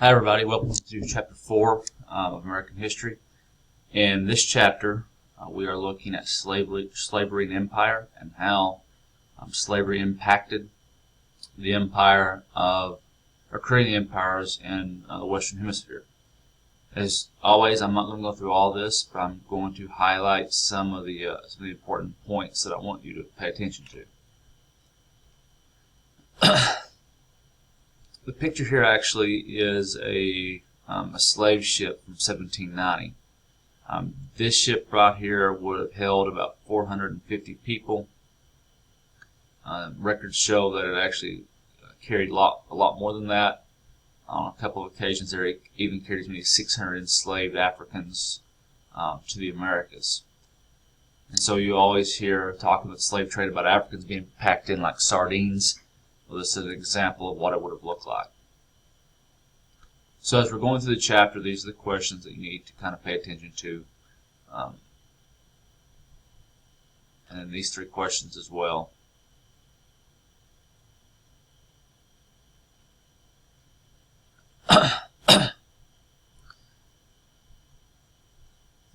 Hi everybody, welcome to Chapter 4 of American History. In this chapter, we are looking at slavery and empire and how slavery impacted the creating empires in the Western Hemisphere. As always, I'm not going to go through all this, but I'm going to highlight some of the important points that I want you to pay attention to. The picture here actually is a slave ship from 1790. This ship right here would have held about 450 people. Records show that it actually carried a lot more than that. On a couple of occasions, there it even carried as many as 600 enslaved Africans to the Americas. And so you always hear talking about the slave trade about Africans being packed in like sardines. Well, this is an example of what it would have looked like. So as we're going through the chapter, these are the questions that you need to kind of pay attention to. And then these three questions as well.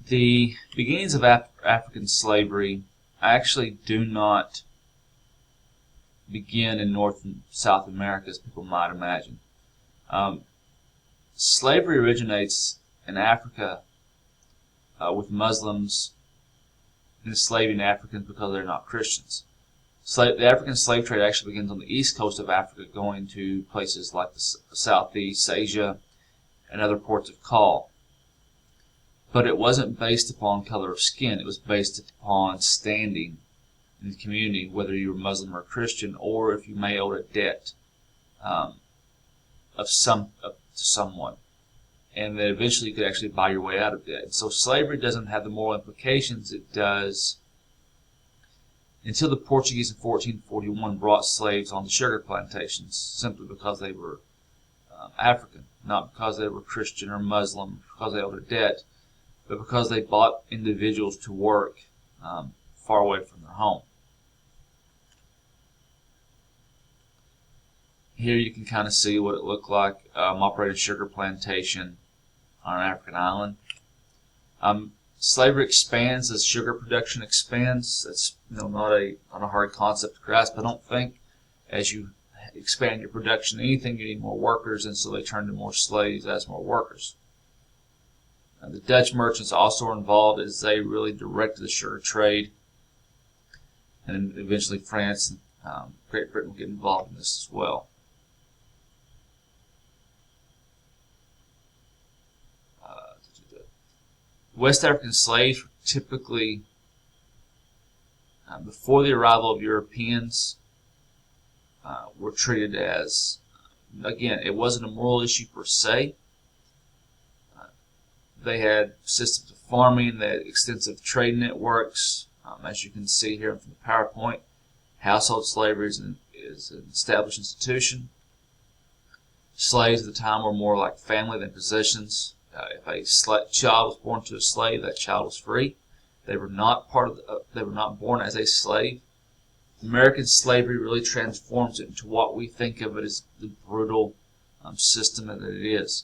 The beginnings of African slavery actually do not begin in North and South America, as people might imagine. Slavery originates in Africa with Muslims enslaving Africans because they're not Christians. The African slave trade actually begins on the east coast of Africa, going to places like the Southeast Asia and other ports of call. But it wasn't based upon color of skin. It was based upon standing in the community, whether you were Muslim or Christian, or if you may owe a debt to someone, and then eventually you could actually buy your way out of debt. So slavery doesn't have the moral implications it does until the Portuguese in 1441 brought slaves on the sugar plantations, simply because they were African, not because they were Christian or Muslim, because they owed a debt, but because they bought individuals to work far away from their home. Here you can kind of see what it looked like. Operating a sugar plantation on an African island. Slavery expands as sugar production expands. That's not a hard concept to grasp. I don't think as you expand your production anything, you need more workers, and so they turn to more slaves as more workers. The Dutch merchants also were involved as they really directed the sugar trade, and eventually France and Great Britain will get involved in this as well. West African slaves were typically, before the arrival of Europeans, were treated as, again, it wasn't a moral issue per se. They had systems of farming, they had extensive trade networks. As you can see here from the PowerPoint, household slavery is an established institution. Slaves at the time were more like family than possessions. If a child was born to a slave, that child was free. They were not they were not born as a slave. American slavery really transforms it into what we think of it as the brutal system that it is.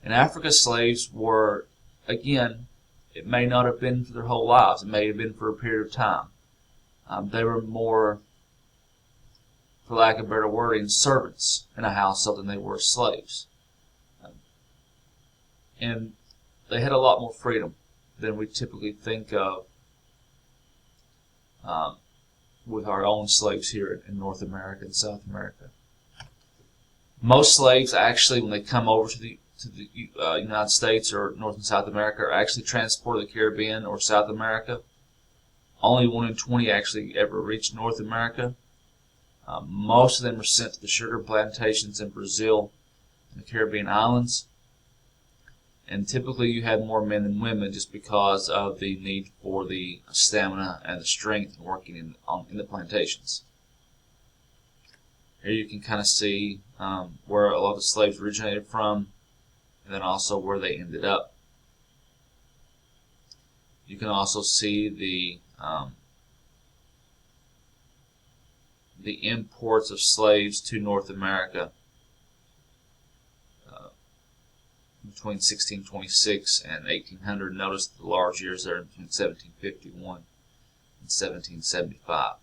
In Africa, slaves were, again, it may not have been for their whole lives. It may have been for a period of time. They were more, for lack of a better wording, servants in a household than they were slaves. And they had a lot more freedom than we typically think of with our own slaves here in North America and South America. Most slaves actually, when they come over to the United States or North and South America, are actually transported to the Caribbean or South America. Only 1 in 20 actually ever reached North America. Most of them are sent to the sugar plantations in Brazil and the Caribbean islands. And typically you had more men than women just because of the need for the stamina and the strength in working in the plantations. Here you can kind of see where a lot of the slaves originated from, and then also where they ended up. You can also see the imports of slaves to North America. between 1626 and 1800. Notice the large years there between 1751 and 1775.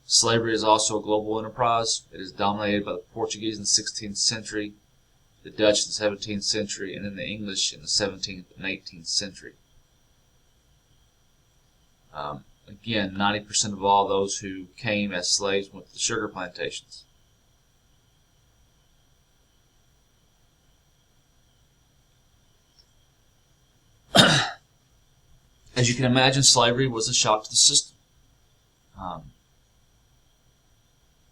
Slavery is also a global enterprise. It is dominated by the Portuguese in the 16th century, the Dutch in the 17th century, and then the English in the 17th and 18th century. Again, 90% of all those who came as slaves went to the sugar plantations. As you can imagine, slavery was a shock to the system.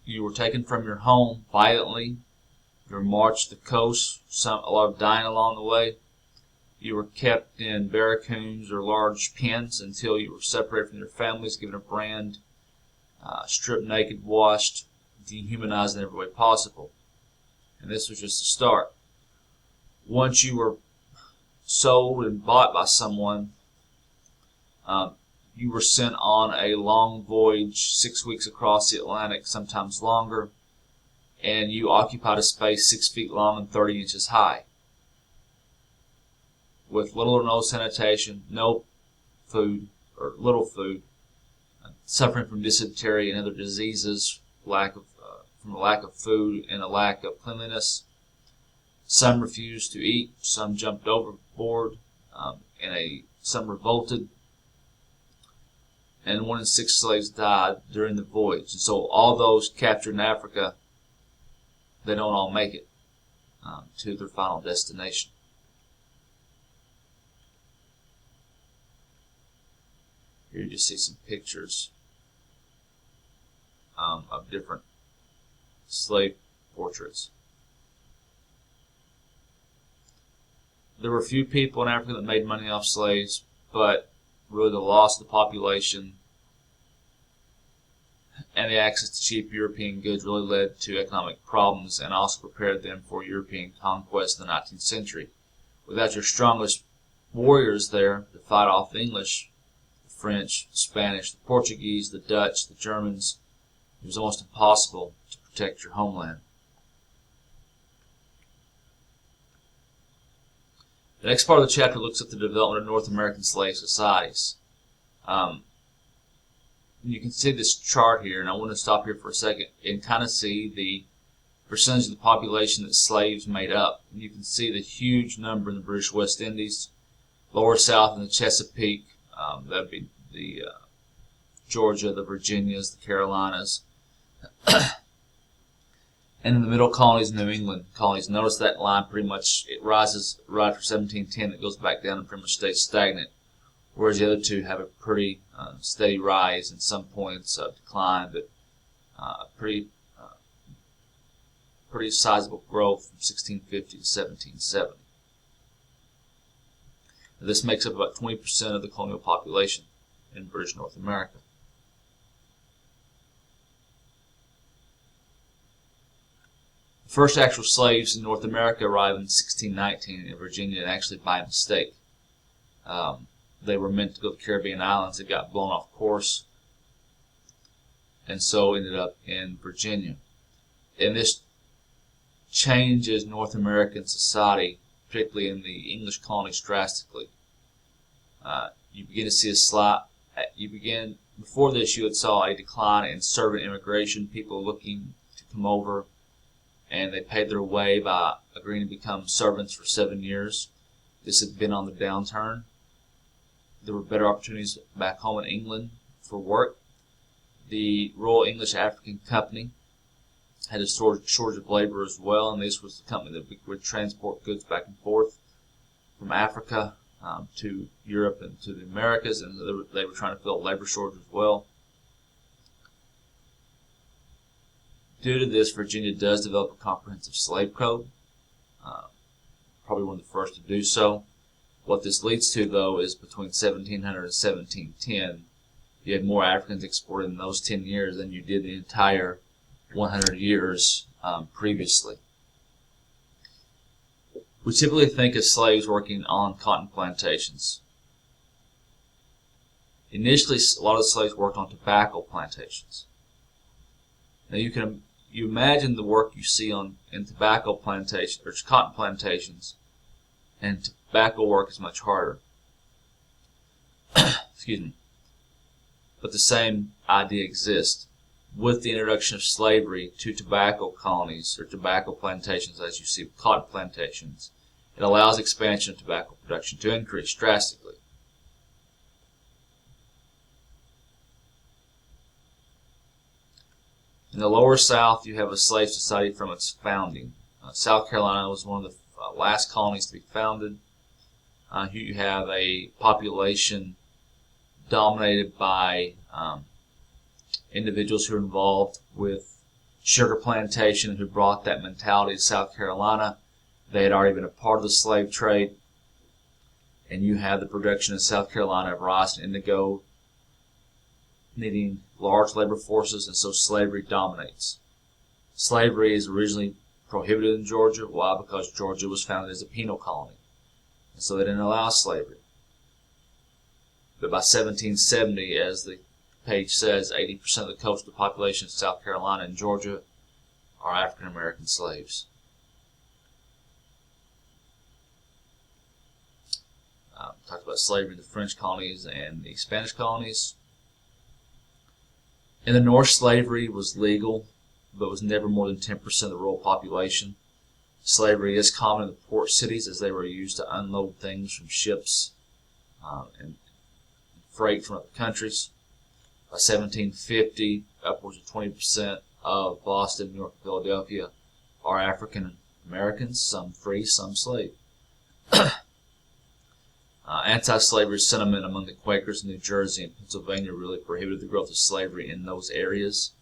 You were taken from your home violently. You were marched to the coast, a lot of dying along the way. You were kept in barracoons or large pens until you were separated from your families, given a brand, stripped naked, washed, dehumanized in every way possible. And this was just the start. Once you were sold and bought by someone, you were sent on a long voyage, 6 weeks across the Atlantic, sometimes longer, and you occupied a space 6 feet long and 30 inches high, with little or no sanitation, no food, or little food, suffering from dysentery and other diseases, from a lack of food and a lack of cleanliness. Some refused to eat, some jumped overboard, some revolted, and 1 in 6 slaves died during the voyage. And so all those captured in Africa, they don't all make it to their final destination. Here you see some pictures of different slave portraits. There were a few people in Africa that made money off slaves, but really the loss of the population and the access to cheap European goods really led to economic problems and also prepared them for European conquest in the 19th century. Without your strongest warriors there to fight off the English, the French, the Spanish, the Portuguese, the Dutch, the Germans, it was almost impossible to protect your homeland. The next part of the chapter looks at the development of North American slave societies. You can see this chart here, and I want to stop here for a second and kind of see the percentage of the population that slaves made up. And you can see the huge number in the British West Indies, lower south in the Chesapeake, that would be the Georgia, the Virginias, the Carolinas, and in the middle colonies, New England colonies. Notice that line pretty much, it rises right after 1710, it goes back down and pretty much stays stagnant, whereas the other two have a pretty steady rise and some points of decline, but pretty sizable growth from 1650 to 1770. This makes up about 20% of the colonial population in British North America. The first actual slaves in North America arrived in 1619 in Virginia, and actually by mistake. They were meant to go to the Caribbean islands. It got blown off course, and so ended up in Virginia. And this changes North American society, particularly in the English colonies, drastically. You begin to see a slight. Before this, you had saw a decline in servant immigration, people looking to come over, and they paid their way by agreeing to become servants for 7 years. This had been on the downturn. There were better opportunities back home in England for work. The Royal English African Company had a shortage of labor as well, and this was the company that would transport goods back and forth from Africa to Europe and to the Americas, and they were trying to fill a labor shortage as well. Due to this, Virginia does develop a comprehensive slave code, probably one of the first to do so. What this leads to, though, is between 1700 and 1710, you had more Africans exported in those 10 years than you did the entire 100 years previously. We typically think of slaves working on cotton plantations. Initially, a lot of the slaves worked on tobacco plantations. Now you can you imagine the work you see in tobacco plantations or cotton plantations, and tobacco work is much harder. Excuse me. But the same idea exists. With the introduction of slavery to tobacco colonies or tobacco plantations, as you see with cotton plantations, it allows expansion of tobacco production to increase drastically. In the lower South, you have a slave society from its founding. South Carolina was one of the last colonies to be founded. Here you have a population dominated by individuals who are involved with sugar plantation, who brought that mentality to South Carolina. They had already been a part of the slave trade, and you have the production in South Carolina of rice and indigo needing large labor forces, and so slavery dominates. Slavery is originally prohibited in Georgia. Why? Because Georgia was founded as a penal colony, and so they didn't allow slavery. But by 1770, as the page says, 80% of the coastal population of South Carolina and Georgia are African American slaves. Talked about slavery in the French colonies and the Spanish colonies. In the North, slavery was legal, but was never more than 10% of the rural population. Slavery is common in the port cities, as they were used to unload things from ships and freight from other countries. By 1750, upwards of 20% of Boston, New York, and Philadelphia are African Americans, some free, some slave. Anti-slavery sentiment among the Quakers in New Jersey and Pennsylvania really prohibited the growth of slavery in those areas,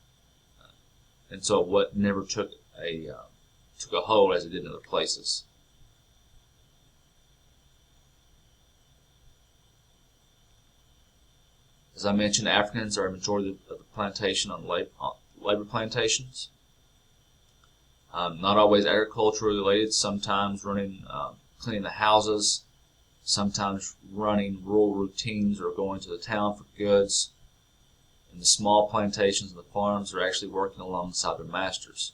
and so what never took a hold as it did in other places. As I mentioned, Africans are a majority of the plantation on labor plantations. Not always agriculturally related, sometimes running, cleaning the houses, sometimes running rural routines or going to the town for goods. And the small plantations and the farms are actually working alongside their masters.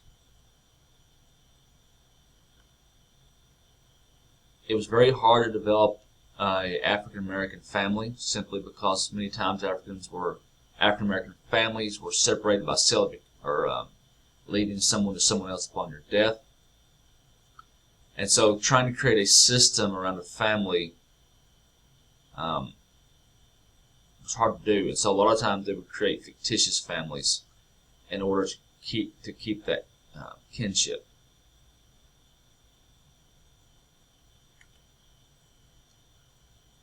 It was very hard to develop an African American family, simply because many times African American families were separated by celibacy, or leaving someone to someone else upon their death. And so trying to create a system around a family was hard to do. And so a lot of times they would create fictitious families in order to keep that kinship.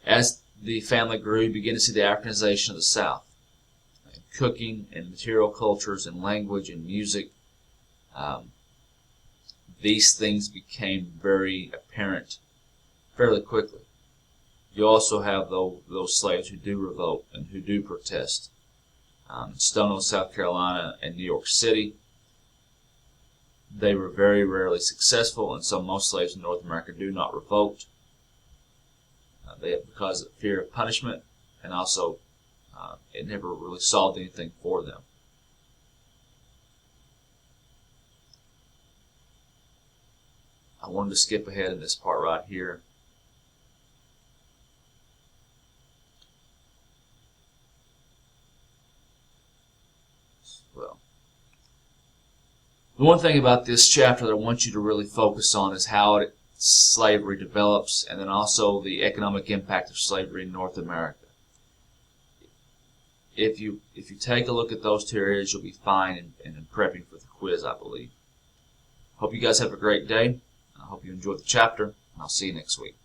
As the family grew, you begin to see the Africanization of the South. Cooking and material cultures and language and music, these things became very apparent fairly quickly. You also have those slaves who do revolt and who do protest. Stonewall, South Carolina, and New York City, they were very rarely successful, and so most slaves in North America do not revolt. Because of fear of punishment, and also it never really solved anything for them. I wanted to skip ahead in this part right here. Well, the one thing about this chapter that I want you to really focus on is how slavery develops, and then also the economic impact of slavery in North America. If you take a look at those two areas, you'll be fine in prepping for the quiz, I believe. Hope you guys have a great day. I hope you enjoyed the chapter, and I'll see you next week.